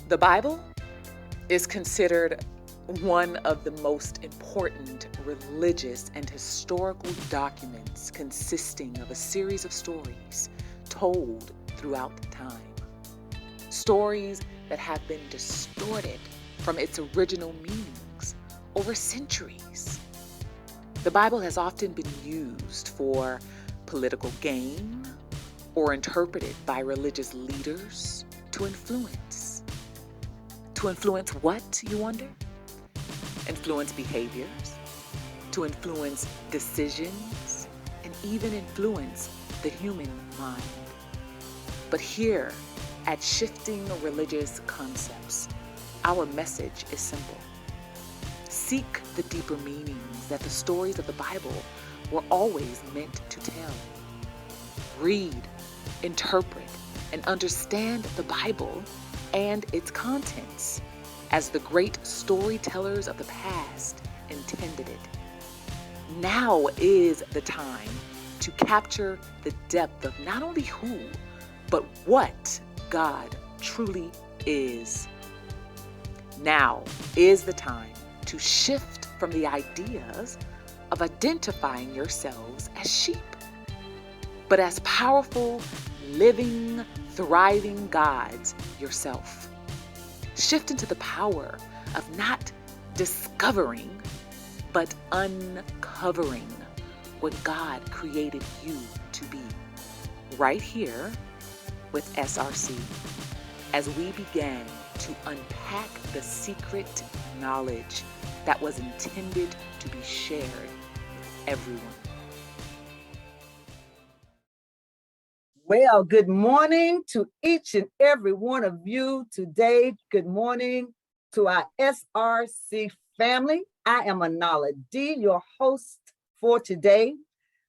The Bible is considered one of the most important religious and historical documents, consisting of a series of stories told throughout time. Stories that have been distorted from its original meanings over centuries. The Bible has often been used for political gain or interpreted by religious leaders to influence. To influence what, you wonder? Influence behaviors, to influence decisions, and even influence the human mind. But here at Shifting Religious Concepts, our message is simple. Seek the deeper meanings that the stories of the Bible were always meant to tell. Read, interpret, and understand the Bible and its contents as the great storytellers of the past intended it. Now is the time to capture the depth of not only who, but what God truly is. Now is the time to shift from the ideas of identifying yourselves as sheep, but as powerful, living, thriving gods yourself. Shift into the power of not discovering, but uncovering what God created you to be. Right here with SRC, as we began to unpack the secret knowledge that was intended to be shared with everyone. Well, good morning to each and every one of you today. Good morning to our SRC family. I am Anala D, your host for today.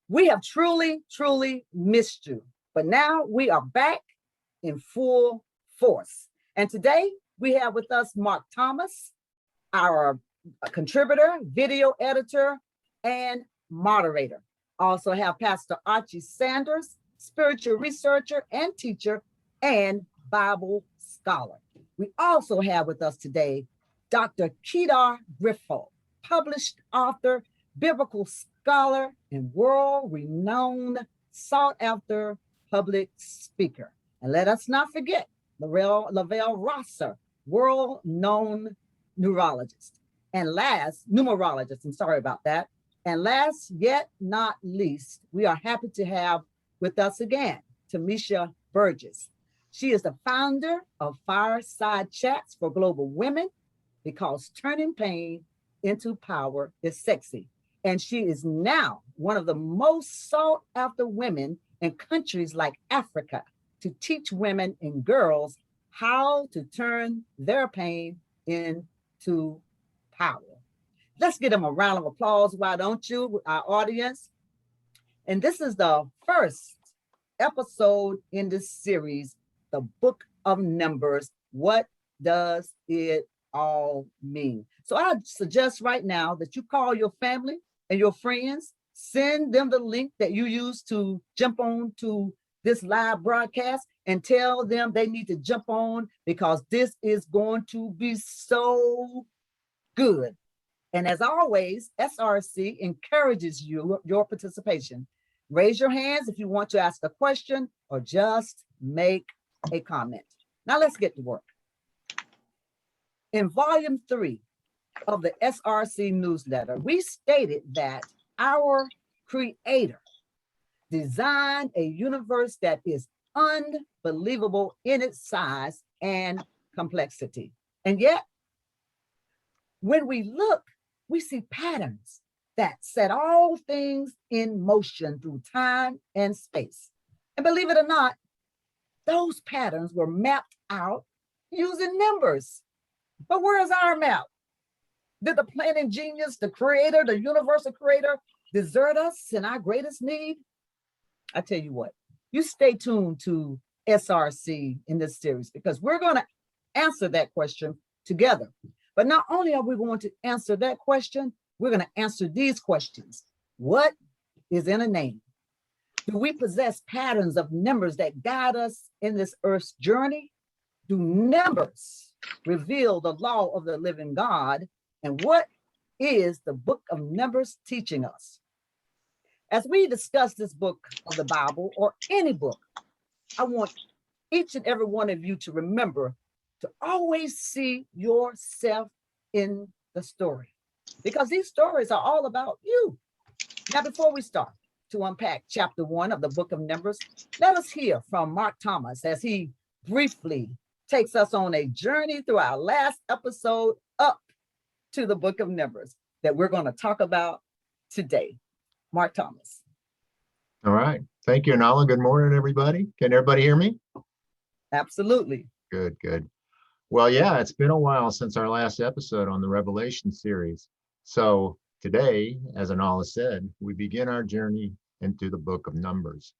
We have truly missed you, but now we are back in full force. And today we have with us Mark Thomas, our contributor, video editor, and moderator. Also have Pastor Archie Sanders, spiritual researcher and teacher and Bible scholar. We also have with us today Dr. Kedar Griffo, published author, biblical scholar, and world-renowned, sought-after public speaker. And let us not forget Lavelle Rosser, world-known numerologist. And numerologist, I'm sorry about that. And last yet not least, we are happy to have with us again, Tamisha Burgess. She is the founder of Fireside Chats for Global Women, because turning pain into power is sexy. And she is now one of the most sought after women in countries like Africa to teach women and girls how to turn their pain into power. Let's give them a round of applause, why don't you, our audience? And this is the first episode in this series, the Book of Numbers. What does it all mean? So I suggest right now that you call your family and your friends, send them the link that you use to jump on to this live broadcast and tell them they need to jump on, because this is going to be so good. And as always, SRC encourages your participation. Raise your hands if you want to ask a question or just make a comment. Now let's get to work. In volume 3 of the SRC newsletter, we stated that our Creator designed a universe that is unbelievable in its size and complexity. And yet, when we look, we see patterns that set all things in motion through time and space. And believe it or not, those patterns were mapped out using numbers. But where is our map? Did the planning genius, the creator, the universal creator, desert us in our greatest need? I tell you what, you stay tuned to SRC in this series, because we're going to answer that question together. But not only are we going to answer that question, we're going to answer these questions. What is in a name? Do we possess patterns of numbers that guide us in this earth's journey? Do numbers reveal the law of the living God, and what is the book of Numbers teaching us? As we discuss this book of the Bible or any book, I want each and every one of you to remember to always see yourself in the story, because these stories are all about you. Now, before we start to unpack chapter 1 of the book of Numbers, let us hear from Mark Thomas as he briefly takes us on a journey through our last episode up to the book of Numbers that we're going to talk about today. Mark Thomas. All right. Thank you, Nala. Good morning, everybody. Can everybody hear me? Absolutely. Good, good. Well, yeah, it's been a while since our last episode on the Revelation series. So today, as Nala said, we begin our journey into the book of Numbers.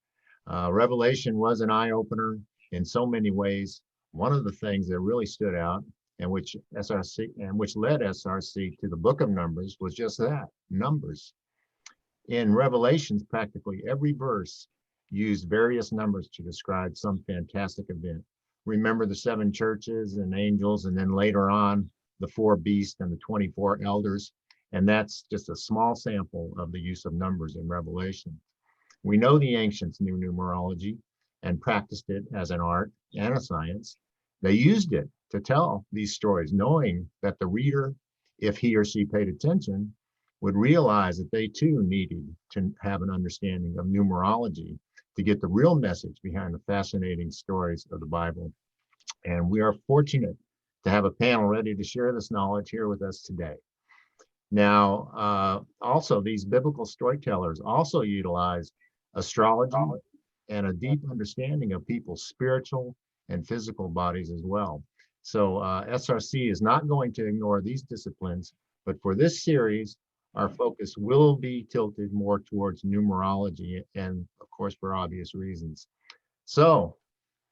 Revelation was an eye-opener in so many ways. One of the things that really stood out and which led SRC to the book of Numbers was just that, numbers. In Revelations, practically every verse used various numbers to describe some fantastic event. Remember the 7 churches and angels, and then later on, the 4 beasts and the 24 elders. And that's just a small sample of the use of numbers in Revelation. We know the ancients knew numerology and practiced it as an art and a science. They used it to tell these stories, knowing that the reader, if he or she paid attention, would realize that they too needed to have an understanding of numerology to get the real message behind the fascinating stories of the Bible. And we are fortunate to have a panel ready to share this knowledge here with us today. Now, also these biblical storytellers also utilize astrology and a deep understanding of people's spiritual and physical bodies as well. So SRC is not going to ignore these disciplines, but for this series, our focus will be tilted more towards numerology, and of course, for obvious reasons. So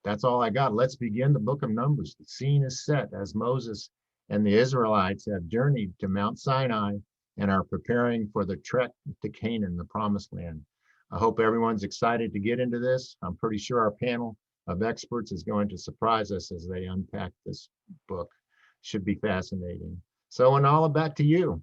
that's all I got. Let's begin the book of Numbers. The scene is set as Moses and the Israelites have journeyed to Mount Sinai and are preparing for the trek to Canaan, the promised land. I hope everyone's excited to get into this. I'm pretty sure our panel of experts is going to surprise us as they unpack this book. Should be fascinating. So, Anala, back to you.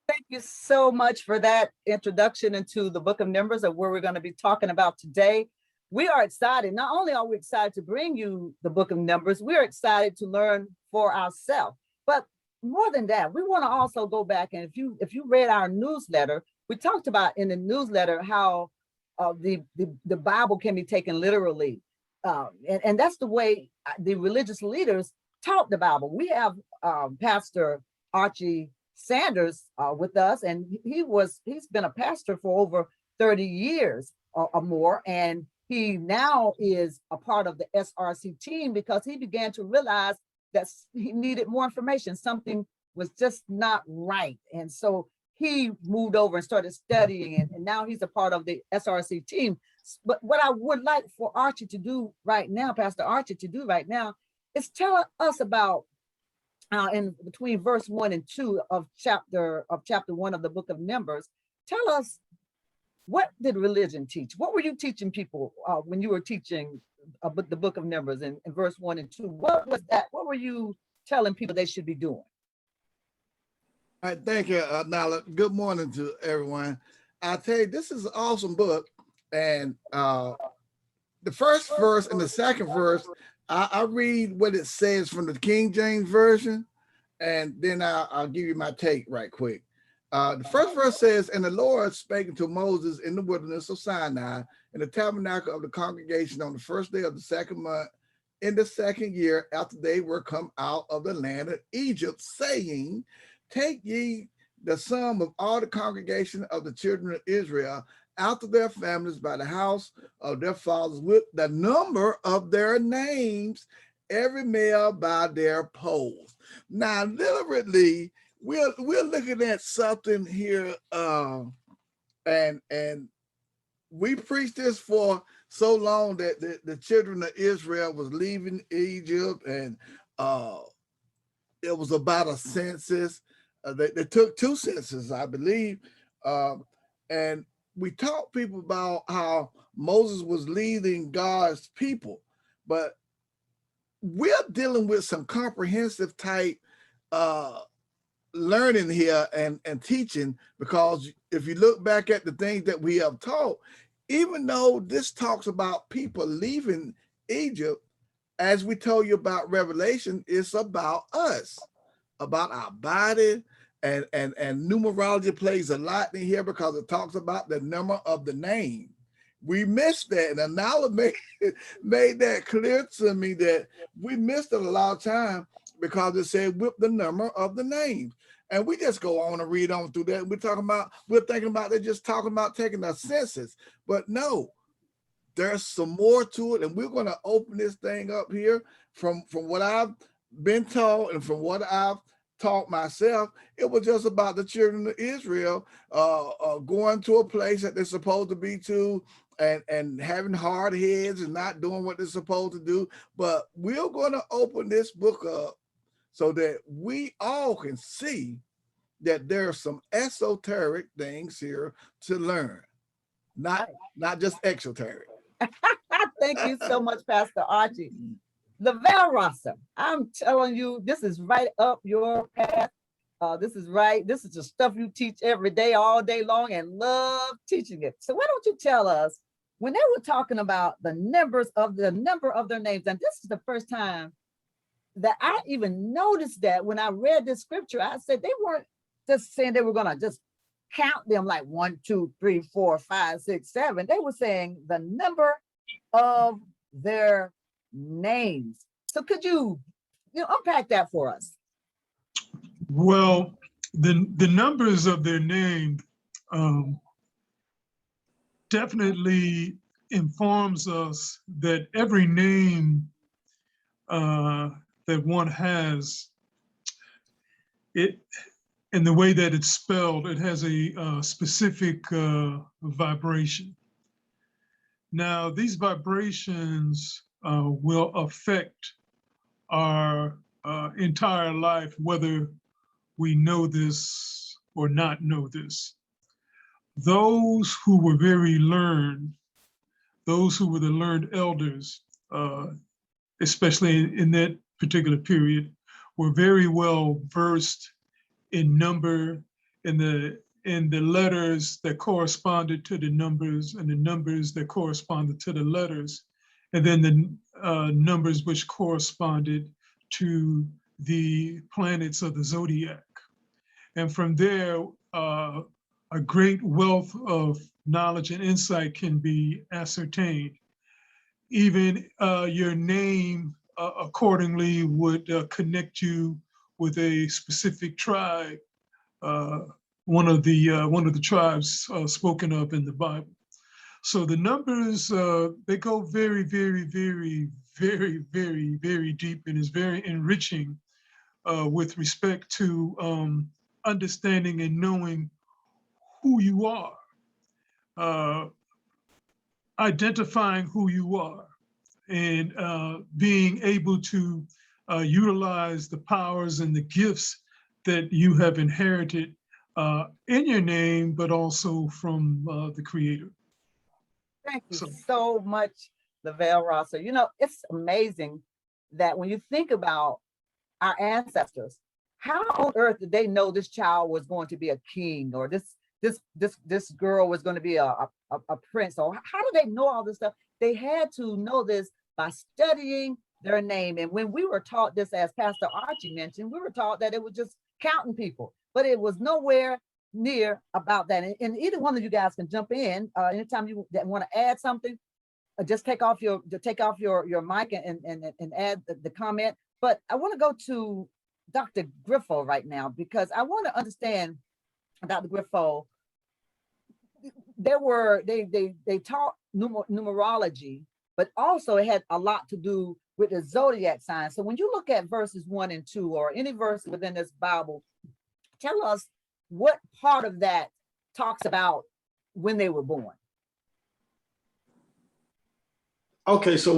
Thank you so much for that introduction into the book of Numbers of where we're going to be talking about today. We are excited. Not only are we excited to bring you the book of Numbers, we're excited to learn for ourselves. But more than that, we want to also go back, and if you read our newsletter, we talked about in the newsletter how the Bible can be taken literally. And that's the way the religious leaders taught the Bible. We have Pastor Archie Sanders with us, and he's been a pastor for over 30 years or more, and he now is a part of the SRC team because he began to realize that he needed more information. Something was just not right, and so he moved over and started studying, and now he's a part of the SRC team. But what I would like for Archie to do right now, Pastor Archie to do right now, is tell us about in between verse 1 and 2 of chapter 1 of the book of Numbers. Tell us, what did religion teach? What were you teaching people when you were teaching the book of Numbers in verse 1 and 2? What was that? What were you telling people they should be doing? All right, thank you, Nala. Good morning to everyone. I tell you, this is an awesome book, and the first verse and the second verse, I read what it says from the King James Version, and then I'll give you my take right quick. The first verse says, "And the Lord spake to Moses in the wilderness of Sinai, in the tabernacle of the congregation on the first day of the second month, in the second year after they were come out of the land of Egypt, saying, Take ye the sum of all the congregation of the children of Israel after their families by the house of their fathers with the number of their names, every male by their poles." Now, deliberately, we're looking at something here, and we preached this for so long that the children of Israel was leaving Egypt, and it was about a census. They took 2 censuses, I believe, and we taught people about how Moses was leading God's people, but we're dealing with some comprehensive type learning here and teaching, because if you look back at the things that we have taught, even though this talks about people leaving Egypt, as we told you about Revelation, it's about us, about our body, and numerology plays a lot in here because it talks about the number of the name. We missed that, and Anala made that clear to me that we missed it a lot of time because it said with the number of the names. And we just go on and read on through that. We're thinking about they're just talking about taking our census, but no, there's some more to it, and we're going to open this thing up here from what I've been taught and from what I've taught myself. It was just about the children of Israel going to a place that they're supposed to be to, and having hard heads and not doing what they're supposed to do. But we're going to open this book up so that we all can see that there are some esoteric things here to learn, not just exoteric. Thank you so much, Pastor Archie. Lavelle Rosser, I'm telling you, this is right up your path. This is the stuff you teach every day, all day long, and love teaching it. So why don't you tell us, when they were talking about the number of their names, and this is the first time that I even noticed that when I read this scripture, I said they weren't just saying they were gonna just count them like 1, 2, 3, 4, 5, 6, 7. They were saying the number of their names. So could you unpack that for us? Well, the numbers of their name definitely informs us that every name that one has, it, and the way that it's spelled, it has a specific vibration. Now, these vibrations will affect our entire life, whether we know this or not know this. Those who were very learned, those who were the learned elders, especially in that particular period, were very well versed in number, in the letters that corresponded to the numbers, and the numbers that corresponded to the letters, and then the numbers which corresponded to the planets of the zodiac. And from there, a great wealth of knowledge and insight can be ascertained. Even your name accordingly would connect you with a specific tribe, one of the tribes spoken of in the Bible. So the numbers, they go very, very, very, very, very, very deep, and is very enriching with respect to understanding and knowing who you are, identifying who you are, and being able to utilize the powers and the gifts that you have inherited in your name, but also from the Creator. Thank you so much, Lavelle Rosser. It's amazing that when you think about our ancestors, how on earth did they know this child was going to be a king, or this girl was going to be a prince? Or how do they know all this stuff? They had to know this by studying their name. And when we were taught this, as Pastor Archie mentioned, we were taught that it was just counting people, but it was nowhere near about that. And either one of you guys can jump in anytime you want to add something. Just take off your mic and add the comment. But I want to go to Dr. Griffo right now, because I want to understand, Dr. Griffo, they taught numerology, but also it had a lot to do with the zodiac sign. So when you look at verses 1 and 2, or any verse within this Bible, tell us what part of that talks about when they were born. Okay, so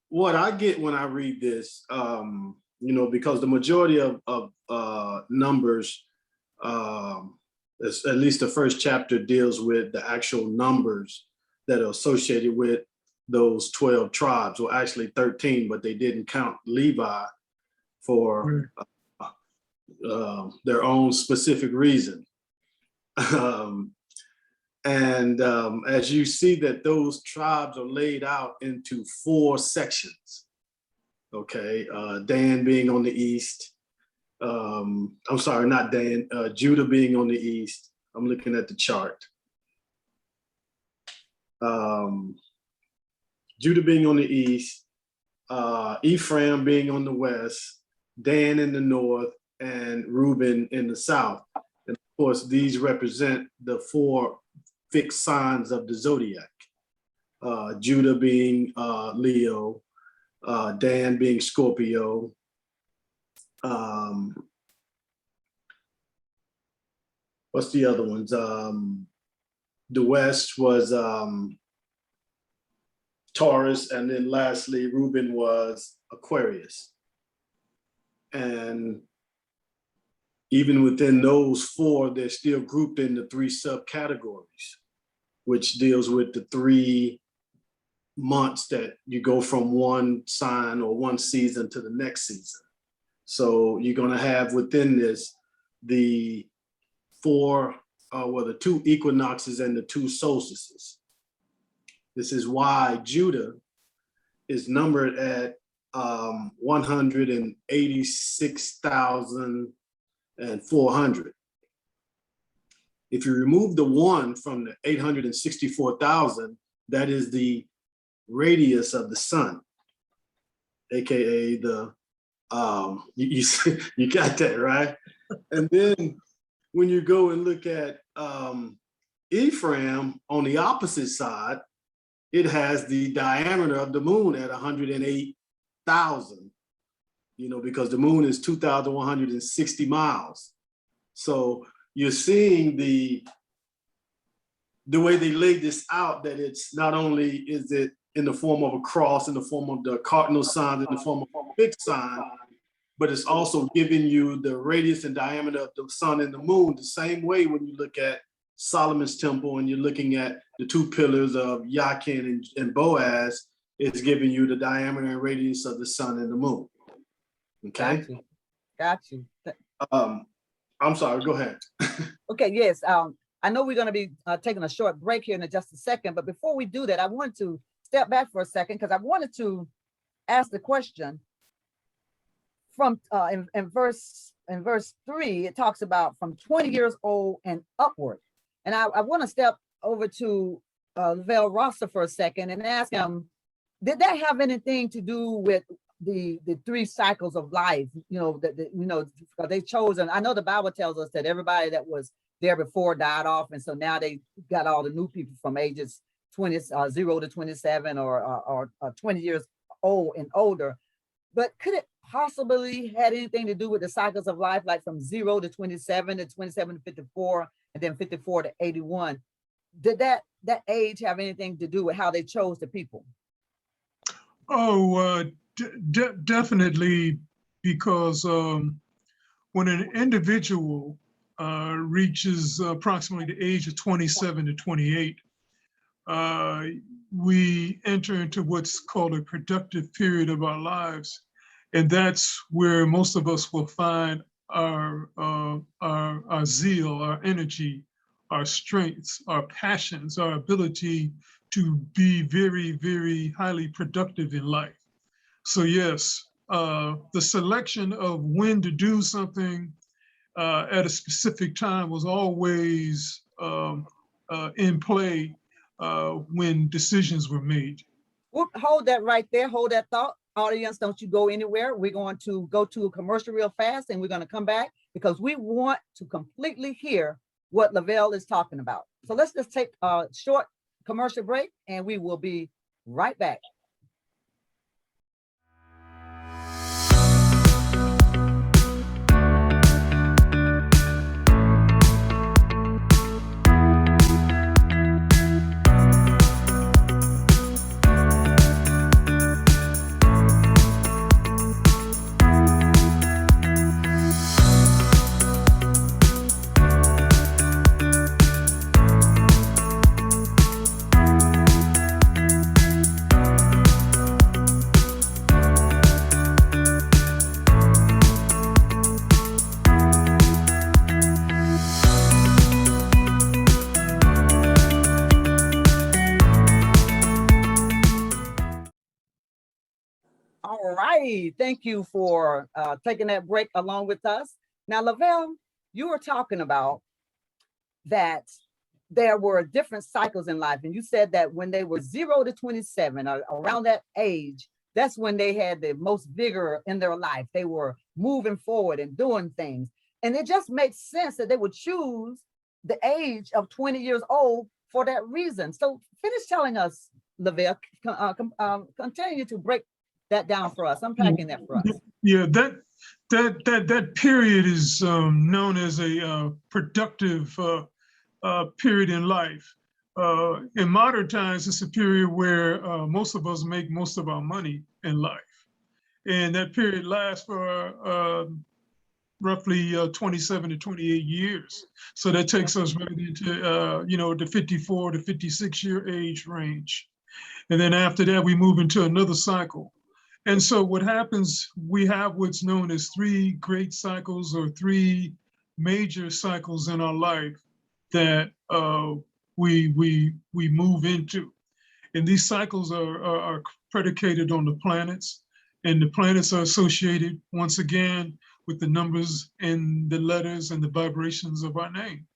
what I get when I read this, because the majority of numbers, at least the first chapter, deals with the actual numbers that are associated with those 12 tribes, or actually 13, but they didn't count Levi for their own specific reason. As you see that those tribes are laid out into 4 sections, okay? Dan being on the east, I'm sorry, not Dan, Judah being on the east. I'm looking at the chart. Judah being on the east, Ephraim being on the west, Dan in the north, and Reuben in the south. And of course, these represent the 4 fixed signs of the zodiac. Judah being Leo, Dan being Scorpio, what's the other ones? The West was Taurus, and then lastly, Reuben was Aquarius. And even within those 4, they're still grouped into 3 subcategories, which deals with the 3 months that you go from one sign or one season to the next season. So you're going to have within this the 4, the 2 equinoxes and the 2 solstices. This is why Judah is numbered at 186,400. If you remove the 1 from the 864,000, that is the radius of the sun, aka the you got that right. And then when you go and look at Ephraim on the opposite side, it has the diameter of the moon at 108,000, because the moon is 2,160 miles. So you're seeing the way they laid this out, that it's not only is it in the form of a cross, in the form of the cardinal sign, in the form of a fixed sign, but it's also giving you the radius and diameter of the sun and the moon, the same way when you look at Solomon's temple and you're looking at the 2 pillars of Yakin and Boaz, it's giving you the diameter and radius of the sun and the moon. Okay. Got you. I'm sorry, go ahead. Okay, yes. I know we're going to be taking a short break here in just a second, but before we do that, I wanted to step back for a second because I wanted to ask the question from in verse 3. It talks about from 20 years old and upward. And I want to step over to Lavelle Rosser for a second and ask him, did that have anything to do with the 3 cycles of life? They chose, and I know the Bible tells us that everybody that was there before died off, and so now they got all the new people from ages 0 to 27 or 20 years old and older. But could it possibly had anything to do with the cycles of life, like from 0 to 27 to 27 to 54, and then 54 to 81? Did that age have anything to do with how they chose the people? Oh, definitely, because when an individual reaches approximately the age of 27 to 28, we enter into what's called a productive period of our lives. And that's where most of us will find our zeal, our energy, our strengths, our passions, our ability to be very, very highly productive in life. So yes, the selection of when to do something at a specific time was always in play when decisions were made. Well, hold that right there. Hold that thought. Audience, don't you go anywhere. We're going to go to a commercial real fast, and we're going to come back because we want to completely hear what Lavelle is talking about. So let's just take a short commercial break, and we will be right back. Hey, thank you for taking that break along with us. Now, Lavelle, you were talking about that there were different cycles in life. And you said that when they were 0 to 27, or around that age, that's when they had the most vigor in their life. They were moving forward and doing things. And it just makes sense that they would choose the age of 20 years old for that reason. So finish telling us, Lavelle, continue to break that down for us, unpacking that for us. Yeah, that period is known as a productive period in life. In modern times, it's a period where most of us make most of our money in life. And that period lasts for roughly 27 to 28 years. So that takes us right into, the 54 to 56 year age range. And then after that, we move into another cycle. And so what happens, we have what's known as 3 great cycles, or 3 major cycles in our life that we move into. And these cycles are predicated on the planets, and the planets are associated, once again, with the numbers and the letters and the vibrations of our name.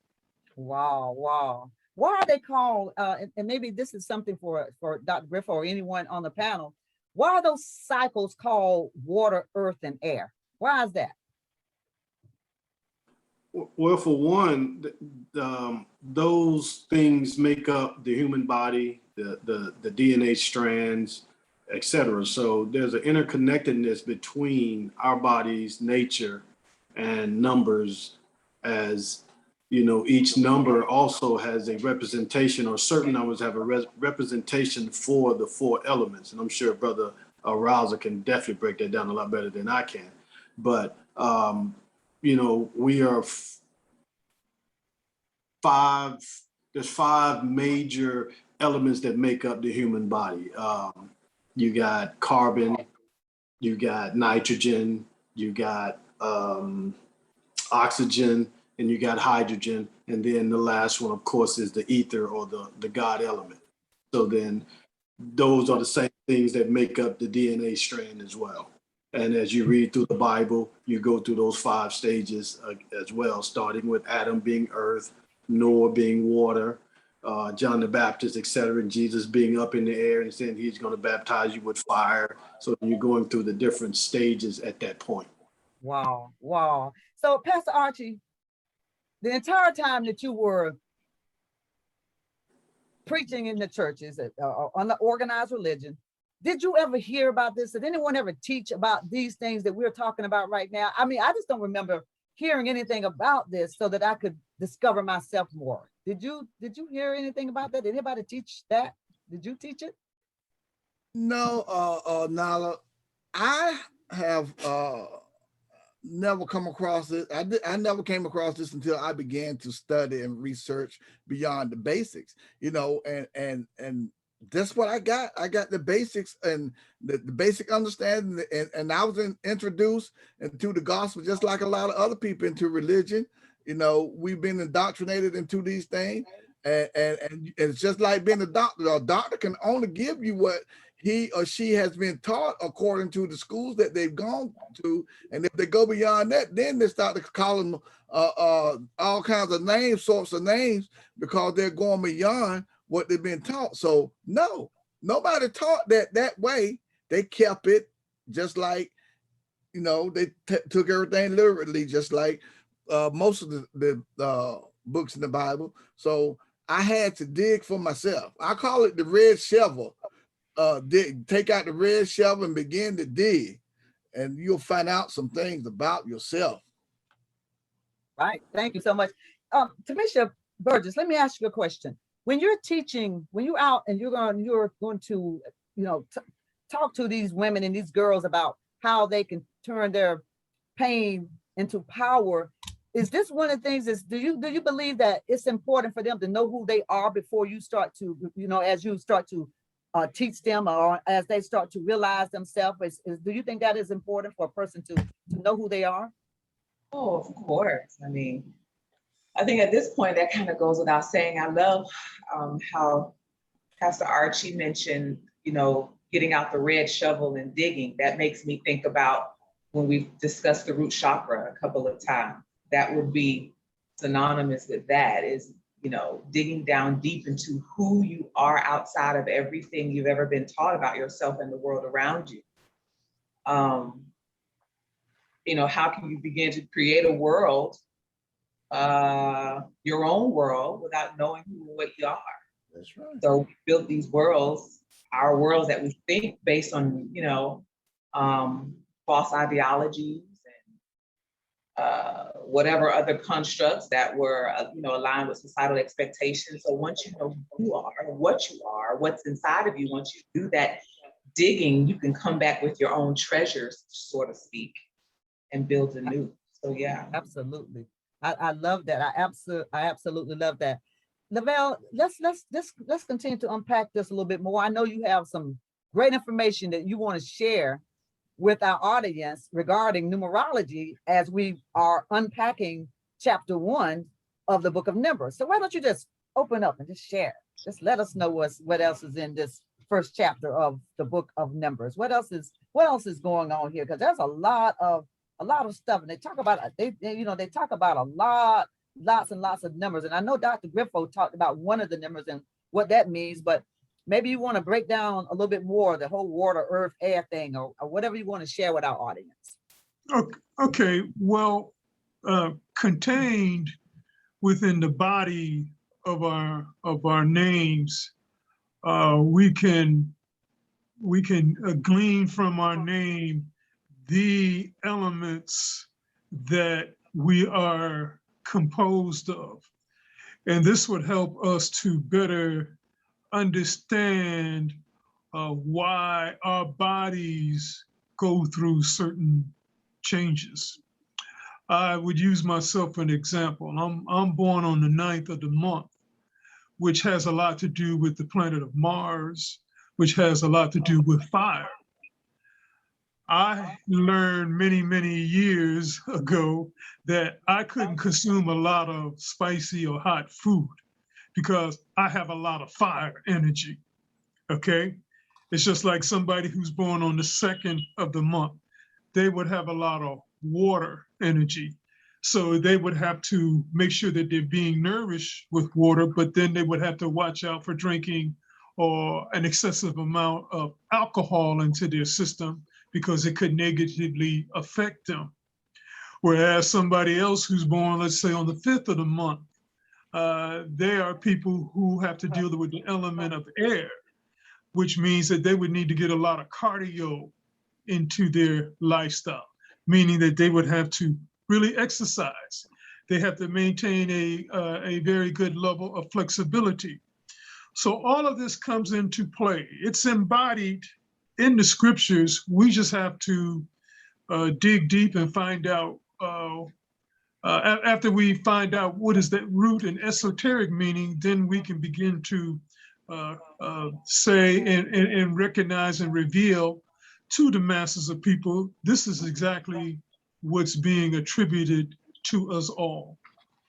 Wow, wow. Why are they called, and maybe this is something for Dr. Griffith or anyone on the panel, why are those cycles called water, earth, and air? Why is that? Well, for one, those things make up the human body, the DNA strands, et cetera. So there's an interconnectedness between our bodies, nature, and numbers, as each number also has a representation, or certain numbers have a representation for the 4 elements. And I'm sure Brother Rouser can definitely break that down a lot better than I can. But, we are there's 5 major elements that make up the human body. You got carbon, you got nitrogen, you got oxygen, and you got hydrogen. And then the last one, of course, is the ether, or the God element. So then those are the same things that make up the DNA strand as well. And as you read through the Bible, you go through those 5 stages as well, starting with Adam being earth, Noah being water, John the Baptist, et cetera, and Jesus being up in the air and saying he's going to baptize you with fire. So you're going through the different stages at that point. Wow, wow. So Pastor Archie, the entire time that you were preaching in the churches on the organized religion, did you ever hear about this? Did anyone ever teach about these things that we're talking about right now? I mean, I just don't remember hearing anything about this so that I could discover myself more. Did you hear anything about that? Did anybody teach that? Did you teach it? No, Nala, I have never come across it. I never came across this until I began to study and research beyond the basics, and that's what I got. I got the basics and the basic understanding, and I was introduced into the gospel just like a lot of other people into religion. We've been indoctrinated into these things, and it's just like being a doctor. A doctor can only give you what he or she has been taught according to the schools that they've gone to. And if they go beyond that, then they start to call them all kinds of names, sorts of names, because they're going beyond what they've been taught. So no, nobody taught that way. They kept it just like, they took everything literally, just like most of the books in the Bible. So I had to dig for myself. I call it the red shovel. Take out the red shovel and begin to dig, and you'll find out some things about yourself. Right. Thank you so much. Tamisha Burgess, let me ask you a question. When you're teaching, when you're out and you're going to, talk to these women and these girls about how they can turn their pain into power, is this one of the things do you believe that it's important for them to know who they are before you start to, as you start to teach them, or as they start to realize themselves? Do you think that is important for a person to know who they are? Oh, of course. I mean, I think at this point that kind of goes without saying. I love how Pastor Archie mentioned, getting out the red shovel and digging. That makes me think about when we've discussed the root chakra a couple of times. That would be synonymous with that, is, you know, digging down deep into who you are outside of everything you've ever been taught about yourself and the world around you. You know, how can you begin to create a world, your own world, without knowing who and what you are? That's right. So we built these worlds, our worlds that we think based on, you know, false ideologies and whatever other constructs that were, you know, aligned with societal expectations. So once you know who you are, what you are, what's inside of you, once you do that digging, you can come back with your own treasures, so to speak, and build anew. So yeah. Absolutely. I love that. I absolutely love that. Lavelle, let's continue to unpack this a little bit more. I know you have some great information that you want to share with our audience regarding numerology as we are unpacking chapter 1 of the book of Numbers. So why don't you just open up and just share? Just let us know what else is in this first chapter of the book of Numbers. What else is going on here? Because there's a lot of stuff, and they talk about lots and lots of numbers. And I know Dr. Griffo talked about one of the numbers and what that means, but maybe you want to break down a little bit more the whole water, earth, air thing, or whatever you want to share with our audience. Okay, well, contained within the body of our names, we can glean from our name the elements that we are composed of. And this would help us to better understand why our bodies go through certain changes. I would use myself for an example. I'm born on the 9th of the month, which has a lot to do with the planet of Mars, which has a lot to do with fire. I learned many, many years ago that I couldn't consume a lot of spicy or hot food because I have a lot of fire energy, okay? It's just like somebody who's born on the 2nd of the month. They would have a lot of water energy. So they would have to make sure that they're being nourished with water, but then they would have to watch out for drinking or an excessive amount of alcohol into their system, because it could negatively affect them. Whereas somebody else who's born, let's say on the 5th of the month, they are people who have to deal with the element of air, which means that they would need to get a lot of cardio into their lifestyle, meaning that they would have to really exercise. They have to maintain a very good level of flexibility. So all of this comes into play. It's embodied in the scriptures. We just have to dig deep and find out, after we find out what is that root and esoteric meaning, then we can begin to say and recognize and reveal to the masses of people, this is exactly what's being attributed to us all.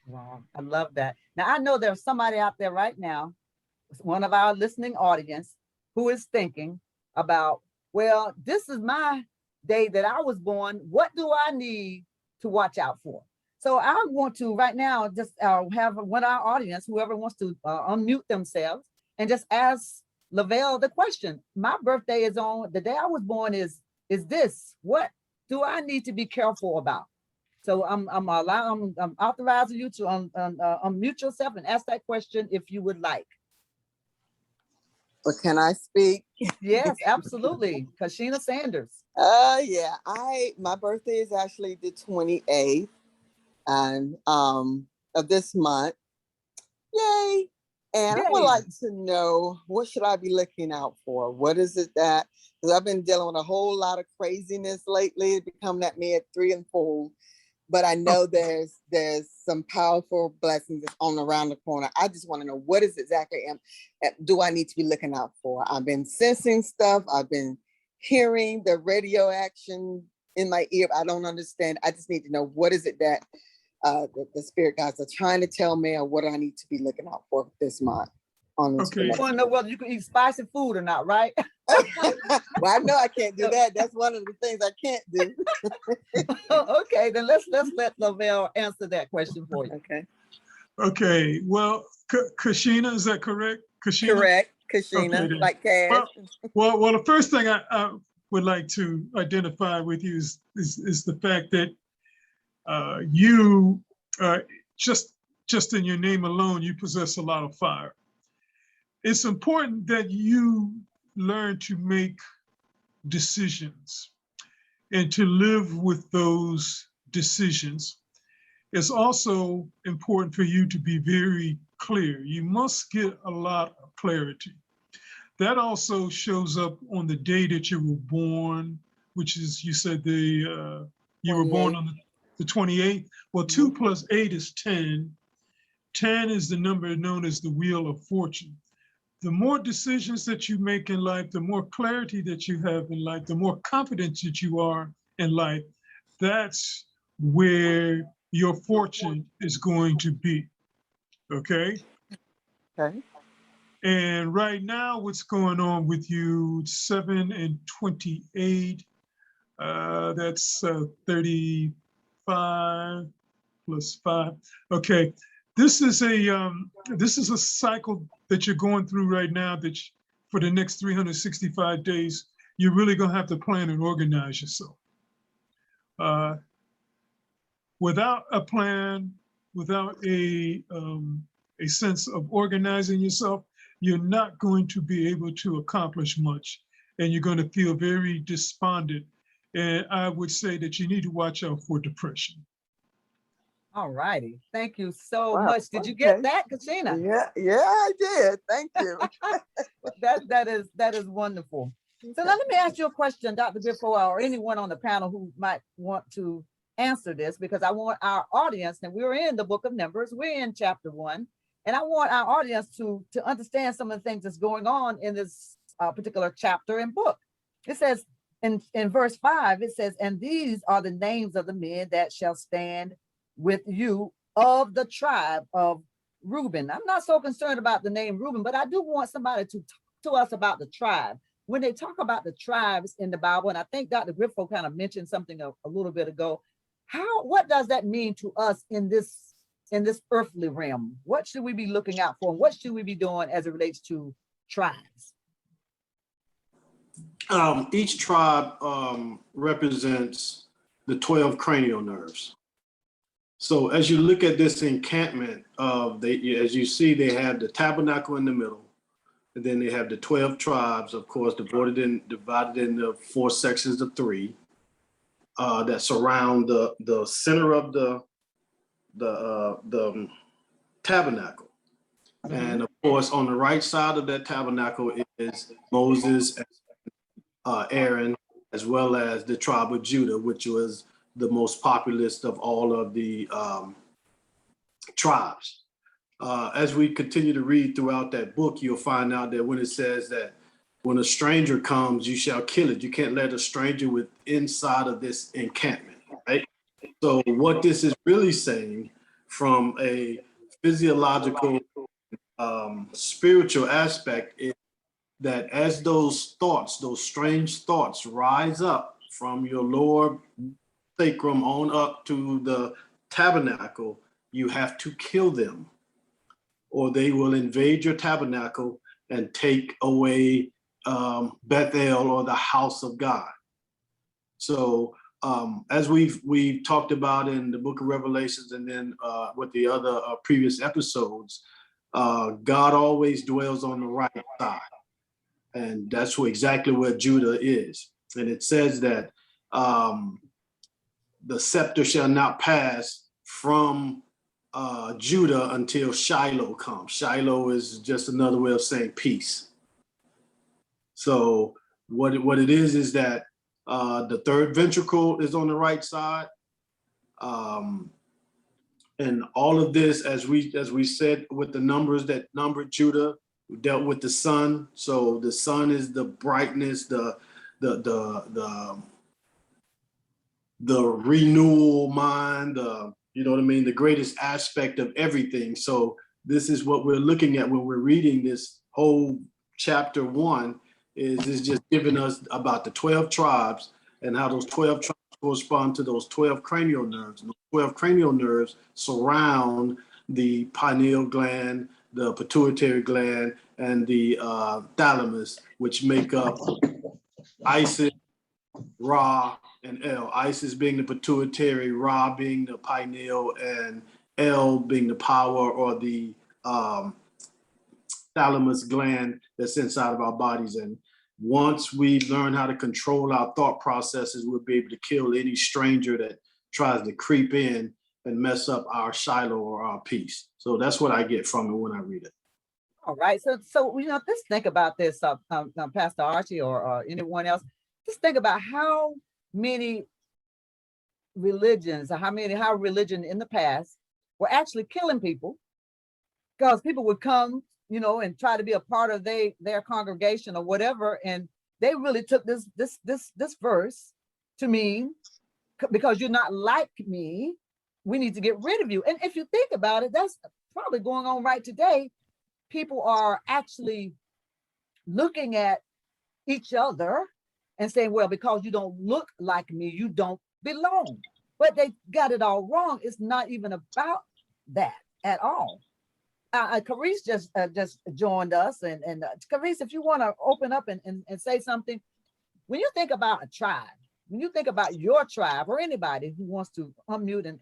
Wow, I love that. Now, I know there's somebody out there right now, one of our listening audience, who is thinking about, well, this is my day that I was born. What do I need to watch out for? So I want to right now just have one of our audience, whoever wants to unmute themselves and just ask Lavelle the question. My birthday is on the day I was born. Is this? What do I need to be careful about? So I'm authorizing you to unmute yourself and ask that question if you would like. But can I speak? Yes, absolutely. Kashina Sanders. Yeah, my birthday is actually the 28th and of this month. Yay. And Yay. I would like to know, what should I be looking out for? What is it that, because I've been dealing with a whole lot of craziness lately. It's become at me at 3 and 4. But I know there's some powerful blessings on around the corner. I just want to know, what is exactly do I need to be looking out for? I've been sensing stuff. I've been hearing the radio action in my ear. I don't understand. I just need to know, what is it that the spirit guides are trying to tell me, or what I need to be looking out for this month on this. Okay. You want to know whether you can eat spicy food or not, right? Well, I know I can't do that. That's one of the things I can't do. Okay, then let's let Lavelle answer that question for you. Okay, Okay, well, Kashina, is that correct? Kashina? correct, Okay, Kashina, then. like cash. Well, the first thing I would like to identify with you is the fact that you just in your name alone, you possess a lot of fire. It's important that you learn to make decisions and to live with those decisions. It's also important for you to be very clear. You must get a lot of clarity. That also shows up on the day that you were born, which is, you said you were born on the 28th. Well, 2 plus 8 is 10. 10 is the number known as the wheel of fortune. The more decisions that you make in life, the more clarity that you have in life, the more confident that you are in life, that's where your fortune is going to be, okay? Okay. And right now, what's going on with you, 7 and 28, that's 35 plus 5. Okay, this is a cycle that you're going through right now that for the next 365 days, you're really gonna have to plan and organize yourself. Without a plan, without a sense of organizing yourself, you're not going to be able to accomplish much, and you're going to feel very despondent. And I would say that you need to watch out for depression. All righty. Thank you so Wow, much. Did you get okay. that, Kashina? Yeah, I did. Thank you. That is wonderful. So now let me ask you a question, Dr. Griffo, or anyone on the panel who might want to answer this, because I want our audience, and we're in the book of Numbers, we're in chapter 1, and I want our audience to understand some of the things that's going on in this particular chapter and book. It says in verse 5, it says, and these are the names of the men that shall stand with you of the tribe of Reuben. I'm not so concerned about the name Reuben, but I do want somebody to talk to us about the tribe. When they talk about the tribes in the Bible, and I think Dr. Griffo kind of mentioned something a little bit ago, what does that mean to us in this earthly realm? What should we be looking out for? And what should we be doing as it relates to tribes? Each tribe represents the 12 cranial nerves. So as you look at this encampment, as you see, they have the tabernacle in the middle, and then they have the 12 tribes, of course, divided into 4 sections of 3 that surround the center of the tabernacle. Mm-hmm. And of course, on the right side of that tabernacle is Moses, Aaron, as well as the tribe of Judah, which was the most populous of all of the tribes. As we continue to read throughout that book, you'll find out that when it says that when a stranger comes, you shall kill it. You can't let a stranger inside of this encampment, right? So what this is really saying from a physiological, spiritual aspect is that as those strange thoughts rise up from your lower sacrum on up to the tabernacle, you have to kill them, or they will invade your tabernacle and take away Bethel, or the house of God. So as we've talked about in the book of Revelations, and then with the other previous episodes, God always dwells on the right side. And that's exactly where Judah is. And it says that the scepter shall not pass from Judah until Shiloh comes. Shiloh is just another way of saying peace. So what it is that the third ventricle is on the right side. And all of this, as we said, with the numbers that numbered Judah, we dealt with the sun. So the sun is the brightness, the renewal mind, you know what I mean, the greatest aspect of everything. So this is what we're looking at when we're reading this whole chapter 1, is it's just giving us about the 12 tribes and how those 12 tribes correspond to those 12 cranial nerves. And those 12 cranial nerves surround the pineal gland, the pituitary gland, and the thalamus, which make up Isis, Ra, and El. Isis being the pituitary, Ra being the pineal, and El being the power or the thalamus gland that's inside of our bodies. And once we learn how to control our thought processes, we'll be able to kill any stranger that tries to creep in and mess up our Shiloh or our peace. So that's what I get from it when I read it. All right. So just think about this, Pastor Archie or anyone else. Just think about how many religions, or how religion in the past were actually killing people, because people would come, and try to be a part of their congregation or whatever, and they really took this verse to mean, because you're not like me, we need to get rid of you. And if you think about it, that's probably going on right today. People are actually looking at each other and saying, well, because you don't look like me, you don't belong. But they got it all wrong. It's not even about that at all. Carice just joined us, and Carice, if you want to open up and say something. When you think about a tribe, when you think about your tribe, or anybody who wants to unmute and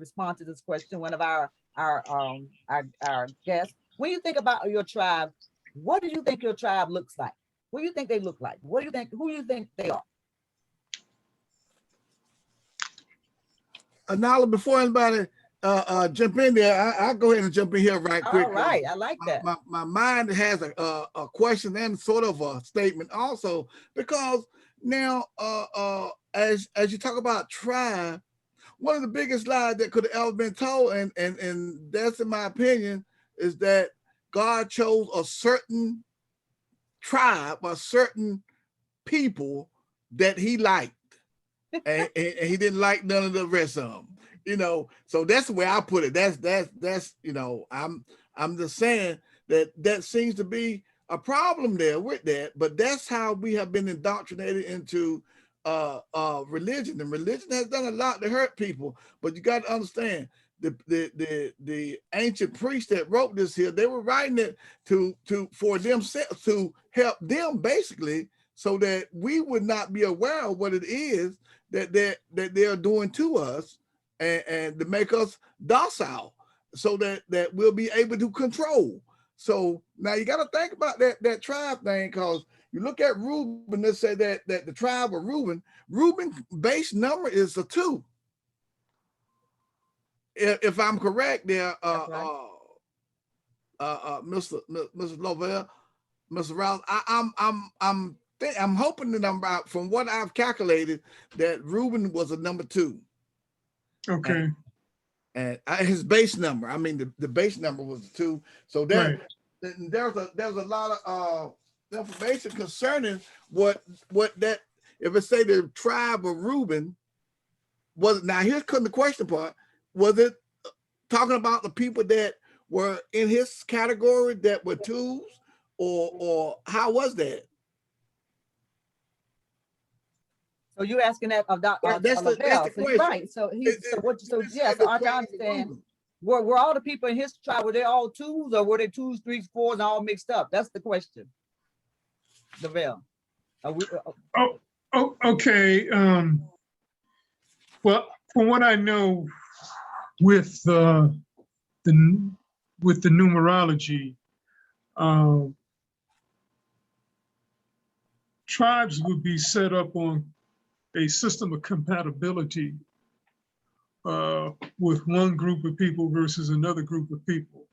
respond to this question, one of our guests, when you think about your tribe, what do you think your tribe looks like? What do you think they look like? What do you think? Who do you think they are? Nala, before anybody jump in there, I'll go ahead and jump in here right quick. All right, I like that. My mind has a question and sort of a statement also, because now as you talk about tribe, one of the biggest lies that could have ever been told, and that's in my opinion, is that God chose a certain tribe, a certain people that he liked, and he didn't like none of the rest of them. So that's the way I put it. That's I'm just saying that seems to be a problem there with that, but that's how we have been indoctrinated into religion, and religion has done a lot to hurt people. But you got to understand, the ancient priests that wrote this here, they were writing it for themselves, to help them, basically, so that we would not be aware of what it is that they're doing to us, and to make us docile, so that we'll be able to control. So now you got to think about that tribe thing, because you look at Reuben, they say that the tribe of Reuben base number is a 2. If I'm correct there, right. Mr. Lovell, Mr. Rouse, I'm hoping that I'm right, from what I've calculated, that Reuben was a number 2. Okay. And his base number, I mean, the base number was 2. So that right. There's a lot of information concerning what that, if it say the tribe of Reuben was. Now here's the question part. Was it talking about the people that were in his category that were 2s, or how was that? So you're asking that of Dr. That's the question. Right. So I understand. Were all the people in his tribe, were they all 2s, or were they 2s, 3s, 4s, and all mixed up? That's the question. Lavelle. Okay. Well, from what I know, with the numerology, tribes would be set up on a system of compatibility with one group of people versus another group of people.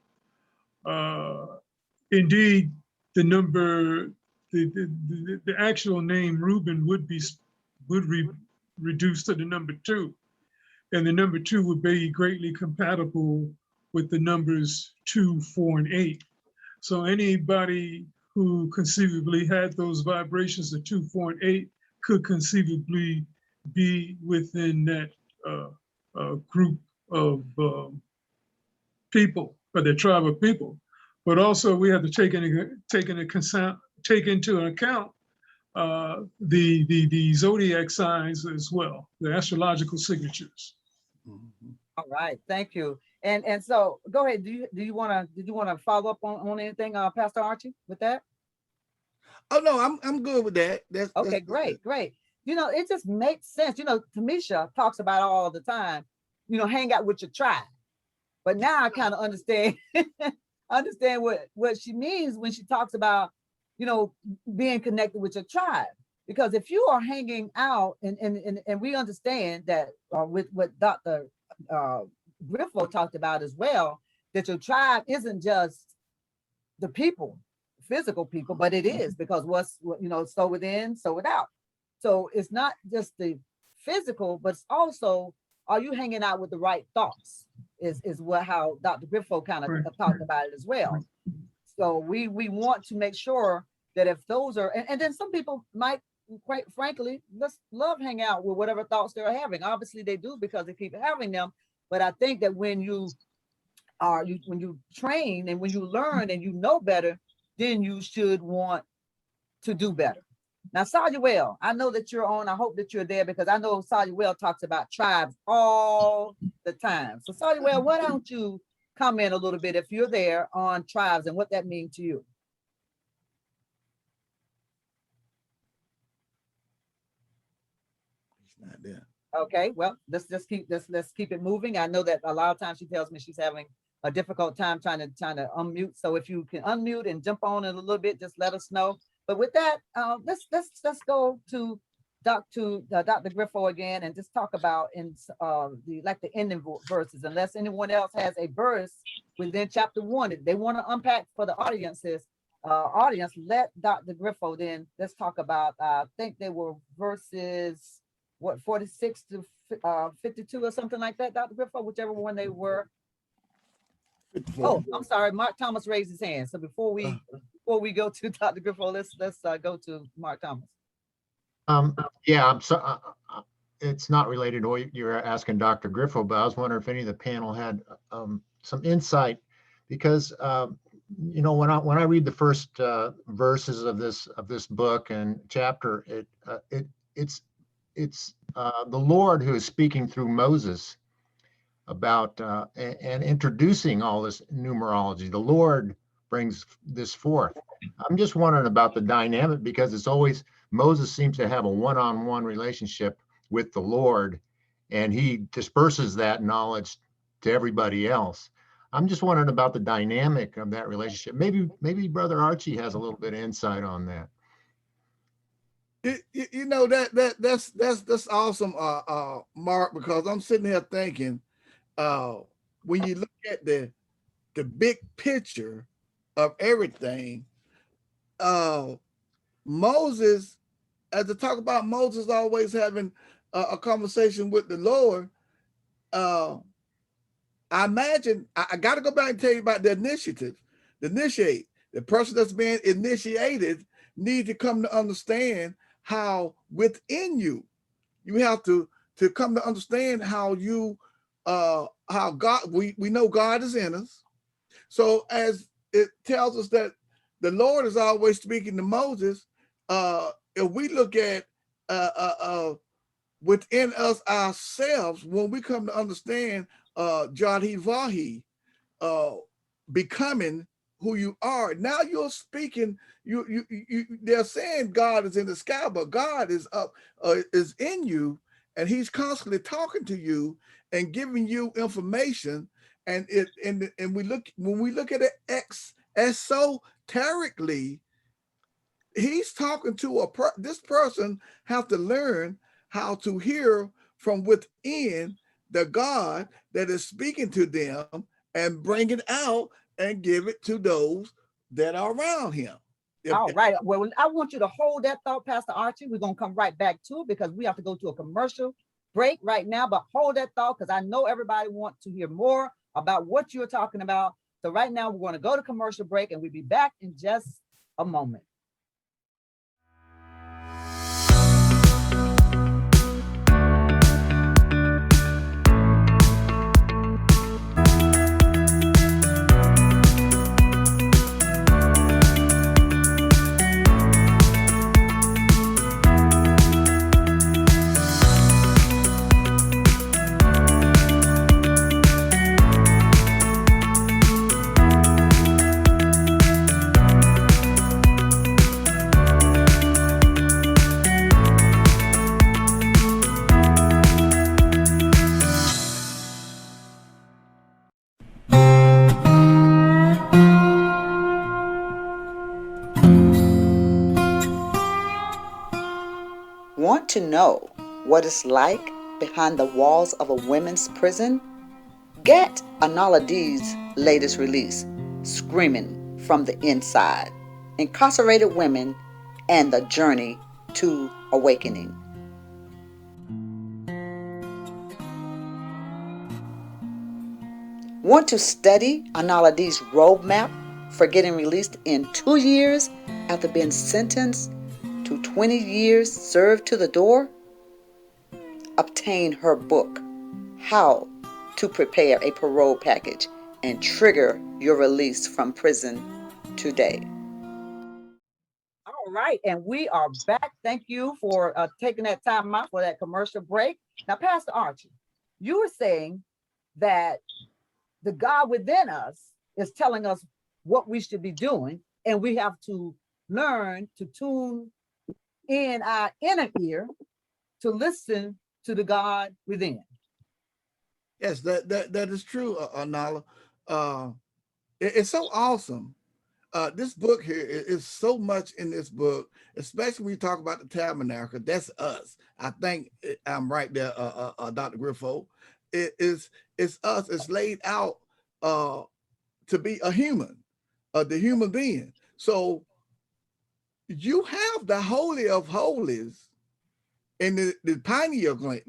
Indeed, the actual name Reuben would reduce to the number 2, and the number 2 would be greatly compatible with the numbers 2, 4, and 8. So anybody who conceivably had those vibrations of 2, 4, and 8 could conceivably be within that group of people, or the tribe of people. But also we have to take into take into account the zodiac signs as well, the astrological signatures. All right, thank you. And so go ahead. Did you want to follow up on anything, Pastor Archie, with that? Oh no, I'm good with that. Okay, great. You know, it just makes sense. You know, Tamisha talks about all the time, you know, hang out with your tribe. But now I kind of understand what she means when she talks about, you know, being connected with your tribe. Because if you are hanging out, and we understand that with what Dr. Griffo talked about as well, that your tribe isn't just the people, physical people, but it is, because you know, so within, so without. So it's not just the physical, but it's also, are you hanging out with the right thoughts? Is how Dr. Griffo kind of talked about it as well. So we want to make sure that if those are, and then some people might, quite frankly, just love hang out with whatever thoughts they're having. Obviously they do, because they keep having them. But I think that when you train and when you learn and you know better, then you should want to do better. Now, Saluel, I know that you're on. I hope that you're there, because I know Saluel talks about tribes all the time. So Saluel, why don't you comment a little bit, if you're there, on tribes and what that means to you? He's not there. Okay, well, let's keep it moving. I know that a lot of times she tells me she's having a difficult time trying to unmute. So if you can unmute and jump on in a little bit, just let us know. But with that, let's go to Dr. Griffo again and just talk about the ending verses. Unless anyone else has a verse within chapter 1 that they want to unpack for the audience, let Dr. Griffo then. Let's talk about. I think they were verses 46 to 52 or something like that, Dr. Griffo, whichever one they were. 54. Oh, I'm sorry. Mark Thomas raised his hand. So before we go to Dr. Griffo, let's go to Mark Thomas. Yeah, it's not related to what you're asking Dr. Griffo, but I was wondering if any of the panel had some insight, because you know, when I read the first verses of this book and chapter, it's the Lord who is speaking through Moses about and introducing all this numerology. The Lord brings this forth. I'm just wondering about the dynamic, because it's always, Moses seems to have a one-on-one relationship with the Lord, and he disperses that knowledge to everybody else. I'm just wondering about the dynamic of that relationship. Maybe Brother Archie has a little bit of insight on that. You know, that's awesome, Mark, because I'm sitting here thinking, when you look at the big picture of everything, Moses, as to talk about Moses always having a conversation with the Lord, I imagine, I got to go back and tell you about the initiate. The person that's being initiated need to come to understand how within you have to come to understand how you, how God, we know God is in us. So as it tells us that the Lord is always speaking to Moses, if we look at within us ourselves, when we come to understand Jadhi Vahi, becoming who you are, now you're speaking, they're saying God is in the sky, but God is up, is in you, and he's constantly talking to you and giving you information. And when we look at it esoterically, he's talking to this person have to learn how to hear from within the God that is speaking to them and bring it out and give it to those that are around him. All right. Well, I want you to hold that thought, Pastor Archie. We're going to come right back to it, because we have to go to a commercial break right now, but hold that thought, because I know everybody wants to hear more about what you're talking about. So right now we're going to go to commercial break, and we'll be back in just a moment. to know what it's like behind the walls of a women's prison? Get Anala D's latest release, Screaming from the Inside: Incarcerated Women and the Journey to Awakening. Want to study Anala D's roadmap for getting released in 2 years after being sentenced to 20 years served to the door? Obtain her book, How to Prepare a Parole Package and Trigger Your Release from Prison Today. All right, and we are back. Thank you for taking that time out for that commercial break. Now, Pastor Archie, you were saying that the God within us is telling us what we should be doing, and we have to learn to tune in our inner ear to listen to the God within. Yes, that is true, Nala. It's so awesome. This book here is so much in this book, especially when you talk about the tabernacle. That's us. I think I'm right there, Dr. Griffo. It's us. It's laid out to be a human, the human being. So you have the Holy of Holies in the pineal gland,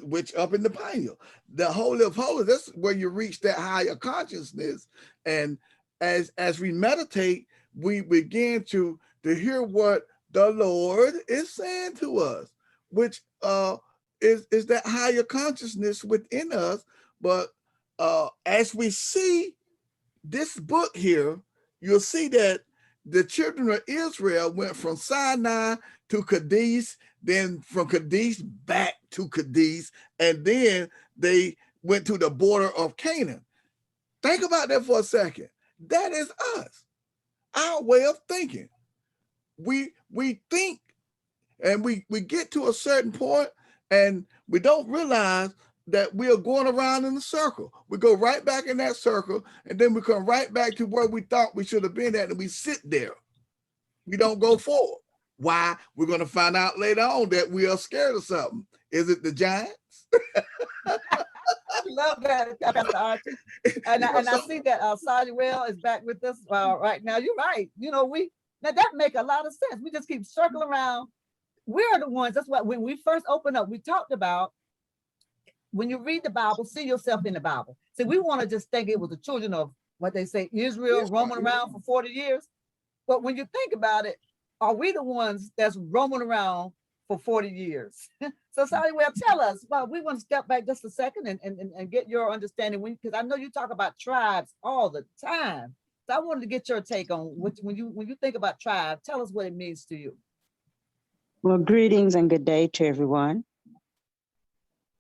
which up in the pineal. The Holy of Holies, that's where you reach that higher consciousness. And as we meditate, we begin to hear what the Lord is saying to us, which is that higher consciousness within us. But as we see this book here, you'll see that the children of Israel went from Sinai to Kadesh, then from Kadesh back to Kadesh, and then they went to the border of Canaan. Think about that for a second. That is us, our way of thinking. We think, and we get to a certain point, and we don't realize that we are going around in a circle. We go right back in that circle, and then we come right back to where we thought we should have been at, and we sit there. We don't go forward. Why? We're going to find out later on that we are scared of something. Is it the giants? I love that, Pastor Archie. And I see that Samuel is back with us right now. You're right. You know, now that make a lot of sense. We just keep circling around. We're the ones. That's why when we first opened up, we talked about when you read the Bible, see yourself in the Bible. See, we want to just think it was the children of what they say, Israel roaming around for 40 years. But when you think about it, are we the ones that's roaming around for 40 years? So Samuel, tell us. Well, we want to step back just a second and get your understanding, because I know you talk about tribes all the time. So I wanted to get your take on when you think about tribe. Tell us what it means to you. Well, greetings and good day to everyone.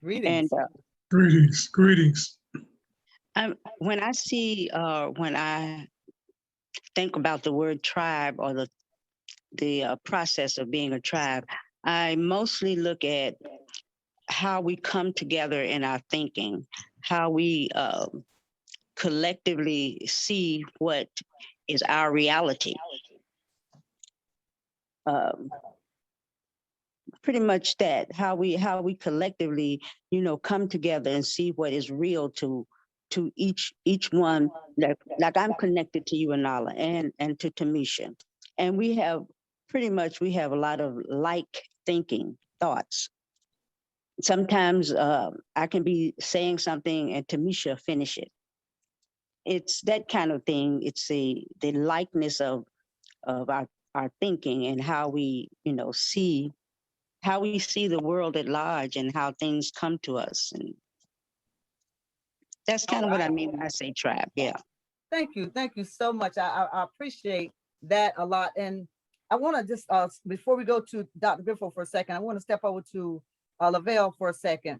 Greetings. And Greetings. when I think about the word tribe or the process of being a tribe, I mostly look at how we come together in our thinking, how we collectively see what is our reality. Pretty much that, how we collectively, come together and see what is real to each one. Like I'm connected to you, Anala, and to Tamisha, and we have a lot of like thinking thoughts. Sometimes I can be saying something and Tamisha finish it. It's that kind of thing. It's the likeness of our thinking and how we see the world at large and how things come to us. And that's kind of what I mean when I say tribe. Yeah. Thank you so much. I appreciate that a lot. And I want to just before we go to Dr. Griffo for a second, I want to step over to Lavelle for a second,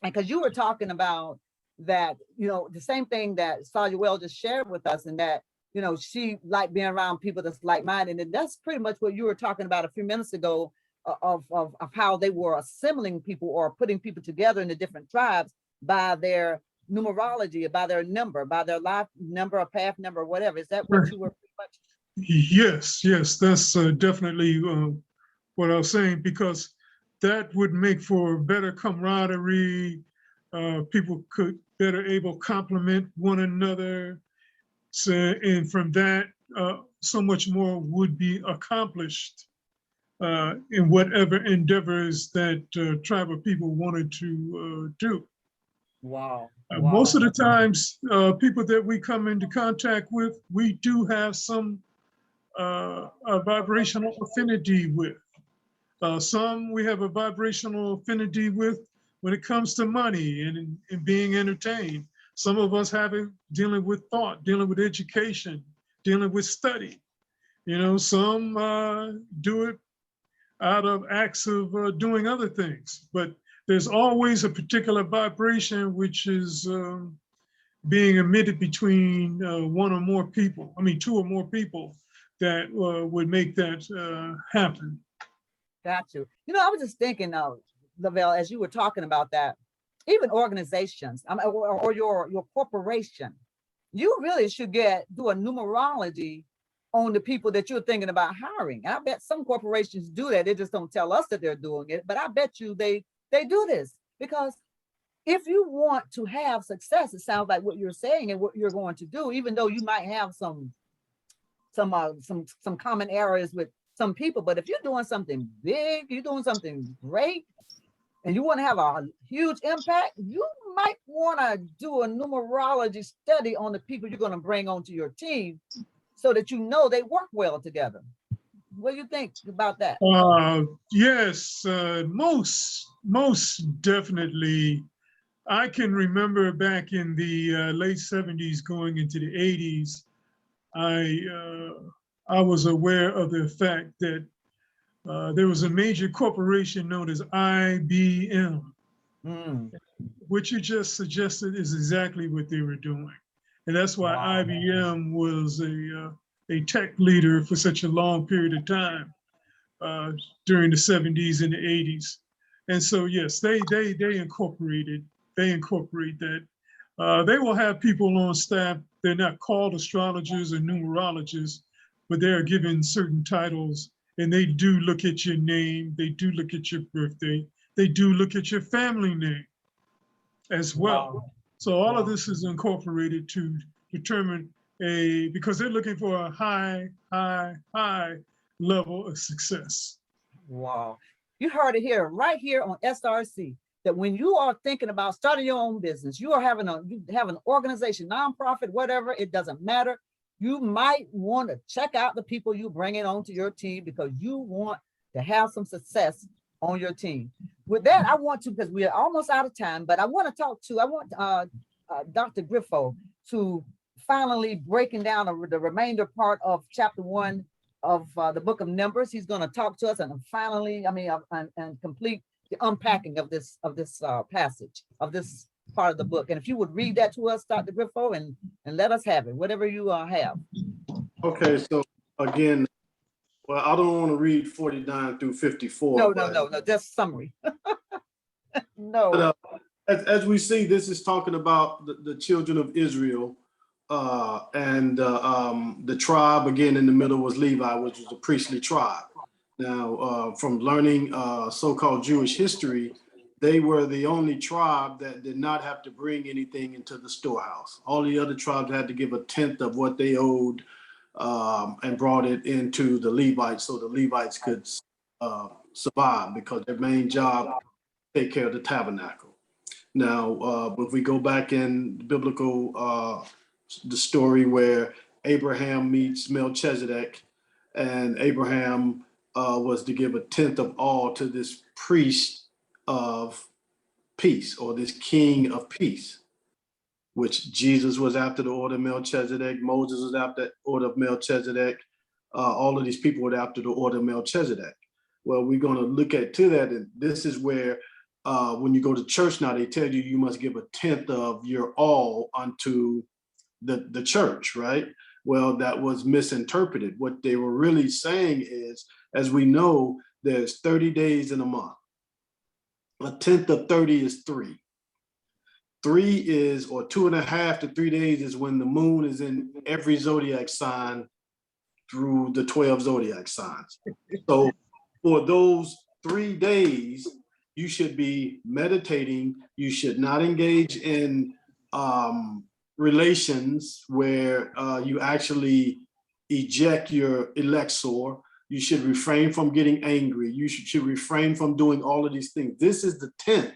and because you were talking about that, the same thing that Samuel just shared with us, and that she liked being around people that's like-minded, and that's pretty much what you were talking about a few minutes ago of how they were assembling people or putting people together in the different tribes by their numerology, by their number, by their life number, or path number, or whatever. Is that what you were pretty much? Yes, that's definitely what I was saying, because that would make for better camaraderie. People could better able complement one another. So, and from that, so much more would be accomplished in whatever endeavors that tribal people wanted to do. Wow. Most of the times, people that we come into contact with, we do have some a vibrational affinity with. Some we have a vibrational affinity with when it comes to money and being entertained. Some of us have it dealing with thought, dealing with education, dealing with study. You know, some do it out of acts of doing other things. But there's always a particular vibration which is being emitted between one or more people. I mean, two or more people that would make that happen. Got you. You know, I was just thinking, Lavelle, as you were talking about that, even organizations, or your corporation, you really should do a numerology on the people that you're thinking about hiring. And I bet some corporations do that. They just don't tell us that they're doing it, but I bet you they do this, because if you want to have success, it sounds like what you're saying and what you're going to do, even though you might have some common areas with some people, but if you're doing something big, you're doing something great, and you want to have a huge impact, you might want to do a numerology study on the people you're going to bring onto your team so that you know they work well together. What do you think about that? Yes, most definitely. I can remember back in the late 70s going into the 80s, I was aware of the fact that there was a major corporation known as IBM, which you just suggested is exactly what they were doing. And that's why IBM was a tech leader for such a long period of time during the 70s and the 80s. And so, yes, they incorporate that. They will have people on staff. They're not called astrologers or numerologists, but they are given certain titles, and they do look at your name. They do look at your birthday. They do look at your family name as well. Wow. So all of this is incorporated to determine because they're looking for a high level of success. Wow. You heard it here, right here on SRC, that when you are thinking about starting your own business, you have an organization, nonprofit, whatever, it doesn't matter. You might want to check out the people you bring in onto your team because you want to have some success on your team. With that, I want to, because we are almost out of time, but I want Dr. Griffo to finally breaking down the remainder part of chapter 1 of the book of Numbers. He's going to talk to us and finally, and complete the unpacking of this passage, of this part of the book. And if you would read that to us, Dr. Griffo, and let us have it, whatever you have. Okay, so again, well, I don't want to read 49 through 54. No, just summary. No. But, as we see, this is talking about the children of Israel, and the tribe again in the middle was Levi, which was a priestly tribe. Now, from learning so-called Jewish history, they were the only tribe that did not have to bring anything into the storehouse. All the other tribes had to give a tenth of what they owed and brought it into the Levites so the Levites could survive, because their main job was to take care of the tabernacle. Now, if we go back in biblical, the story where Abraham meets Melchizedek, and Abraham was to give a tenth of all to this priest of peace, or this king of peace, which Jesus was after the order of Melchizedek, Moses was after the order of Melchizedek, all of these people were after the order of Melchizedek. Well, we're going to look at that, and this is where when you go to church now, they tell you must give a tenth of your all unto the church, right? Well, that was misinterpreted. What they were really saying is, as we know, there's 30 days in a month. A tenth of 30 is 3. 3 is, or 2.5 to 3 days is when the moon is in every zodiac sign through the 12 zodiac signs. So for those 3 days, you should be meditating. You should not engage in relations where you actually eject your elixir. You should refrain from getting angry. You should refrain from doing all of these things. This is the 10th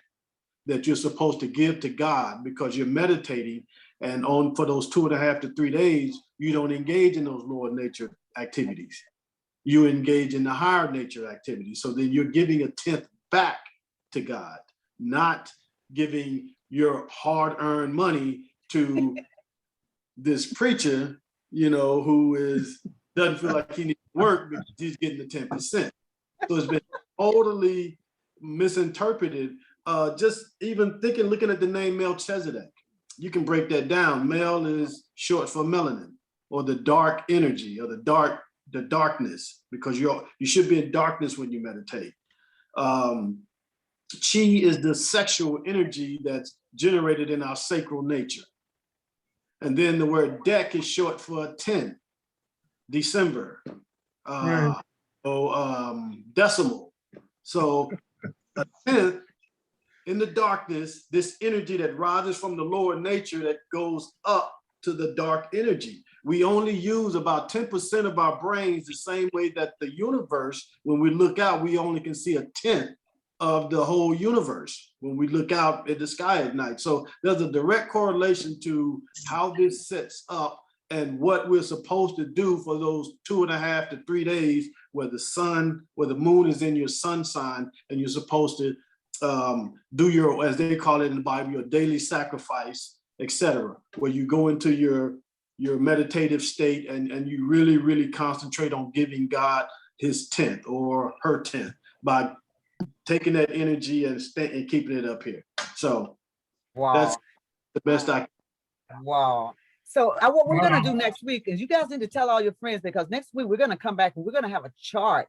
that you're supposed to give to God because you're meditating. And for those 2.5 to 3 days, you don't engage in those lower nature activities. You engage in the higher nature activities. So then you're giving a 10th back to God, not giving your hard-earned money to this preacher, who doesn't feel like he needs to work because he's getting the 10%. So it's been totally misinterpreted. Just even looking at the name Melchizedek, you can break that down. Mel is short for melanin, or the dark energy, or the darkness, because you should be in darkness when you meditate. Chi is the sexual energy that's generated in our sacral nature. And then the word dec is short for 10, December, Right. decimal. So a 10th in the darkness, this energy that rises from the lower nature that goes up to the dark energy. We only use about 10% of our brains, the same way that the universe, when we look out, we only can see a 10th of the whole universe when we look out at the sky at night. So there's a direct correlation to how this sets up and what we're supposed to do for those 2.5 to 3 days where the moon is in your sun sign, and you're supposed to do your, as they call it in the Bible, your daily sacrifice, etc., where you go into your meditative state and you really, really concentrate on giving God his 10th or her 10th by taking that energy and keeping it up here. So Wow. that's the best I can. Wow. So what we're going to do next week is you guys need to tell all your friends, because next week we're going to come back and we're going to have a chart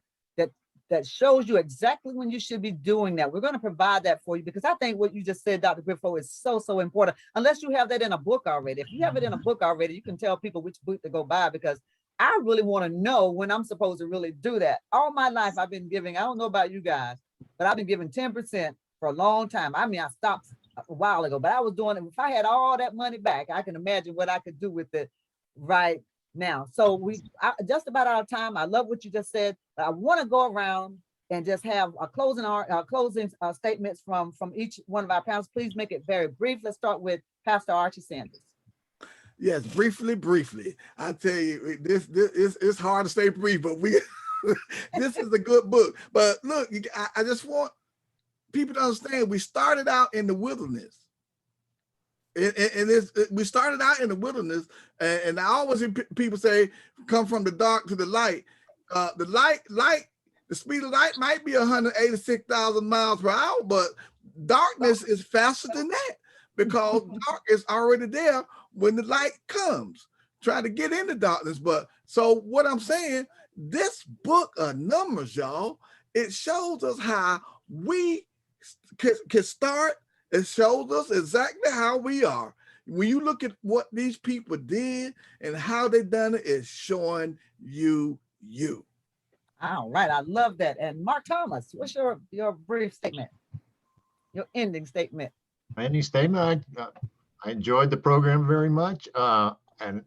that shows you exactly when you should be doing that. We're going to provide that for you, because I think what you just said, Dr. Griffo, is so, so important. Unless you have that in a book already. If you have it in a book already, you can tell people which book to go buy, because I really want to know when I'm supposed to really do that. All my life I've been giving, I don't know about you guys, but I've been giving 10% for a long time. I mean, I stopped a while ago, but I was doing it. If I had all that money back, I can imagine what I could do with it right now. So just about out of time. I love what you just said. I want to go around and just have a closing statements from each one of our panelists. Please make it very brief. Let's start with Pastor Archie Sanders. Yes, briefly. I tell you, this it's hard to stay brief, but this is a good book. But look, I just want people to understand, we started out in the wilderness. We started out in the wilderness, and I always hear people say, come from the dark to the light. The speed of light might be 186,000 miles per hour, but darkness is faster than that, because dark is already there when the light comes, trying to get into darkness. But so what I'm saying, this book of Numbers, y'all, it shows us how we can start. It shows us exactly how we are. When you look at what these people did and how they done it, it's showing you. All right, I love that. And Mark Thomas, what's your brief statement, your ending statement? My ending statement, I enjoyed the program very much, and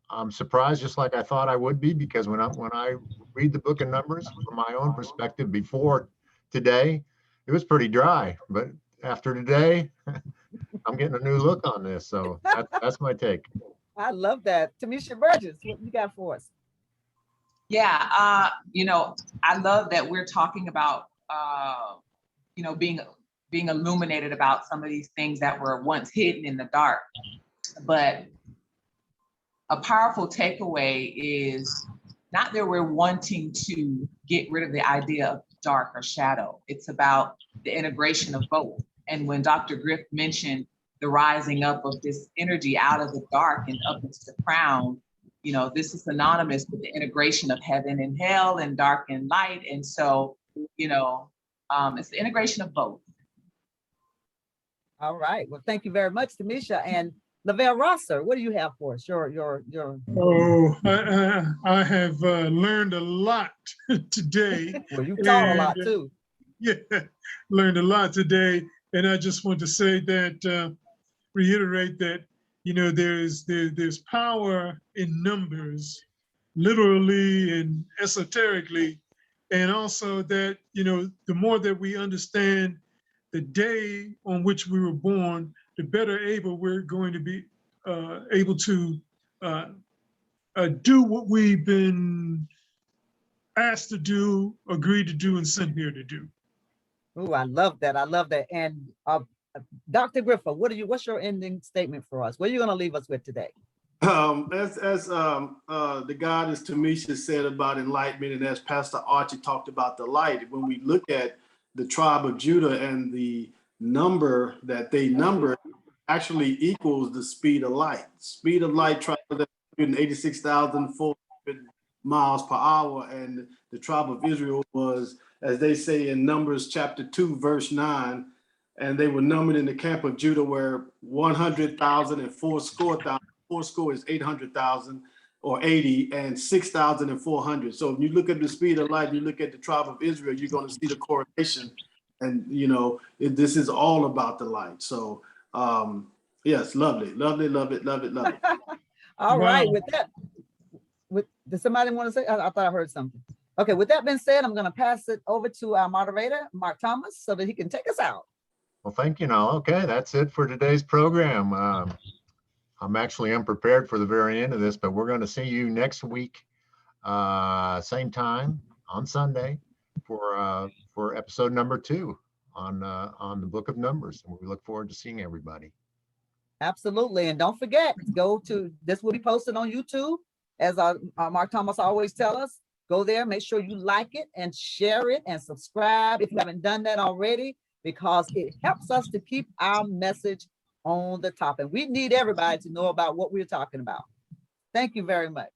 I'm surprised, just like I thought I would be, because when I read the book of Numbers from my own perspective before today, it was pretty dry. But after today, I'm getting a new look on this. So that's my take. I love that. Tamisha Burgess, what you got for us? Yeah, I love that we're talking about, being illuminated about some of these things that were once hidden in the dark. But a powerful takeaway is not that we're wanting to get rid of the idea of dark or shadow. It's about the integration of both. And when Dr. Griff mentioned the rising up of this energy out of the dark and up into the crown, this is synonymous with the integration of heaven and hell and dark and light. And so, it's the integration of both. All right. Well, thank you very much, Tamisha. And Lavelle Rosser, what do you have for us? Oh, I have learned a lot today. Well, you taught a lot too. Yeah, learned a lot today. And I just want to say that, reiterate that, you know, there's power in numbers, literally and esoterically. And also that, you know, the more that we understand the day on which we were born, the better able we're going to be able to do what we've been asked to do, agreed to do, and sent here to do. Oh, I love that. I love that. And Dr. Griffith, what's your ending statement for us? What are you going to leave us with today? As the goddess Tamisha said about enlightenment, and as Pastor Archie talked about the light, when we look at the tribe of Judah and the number that they number actually equals the speed of light. Speed of light travels at 186,400 miles per hour, and the tribe of Israel was, as they say in Numbers chapter 2, verse 9, and they were numbered in the camp of Judah where 100,000 and 400,000. 4 is 800,000 or 80, and 6,400. So when you look at the speed of light, you look at the tribe of Israel, you're going to see the correlation. And, you know, this is all about the light. So, yes, lovely, lovely, love it, love it, love it. All Wow. right, with that, did somebody want to say? I thought I heard something. Okay, with that being said, I'm going to pass it over to our moderator, Mark Thomas, so that he can take us out. Well, thank you, Nala. Okay, that's it for today's program. I'm actually unprepared for the very end of this, but we're going to see you next week, same time on Sunday for episode number 2 on the Book of Numbers. And we look forward to seeing everybody. Absolutely. And don't forget, this will be posted on YouTube. As Mark Thomas always tell us, go there, make sure you like it and share it and subscribe if you haven't done that already, because it helps us to keep our message on the top. And we need everybody to know about what we're talking about. Thank you very much.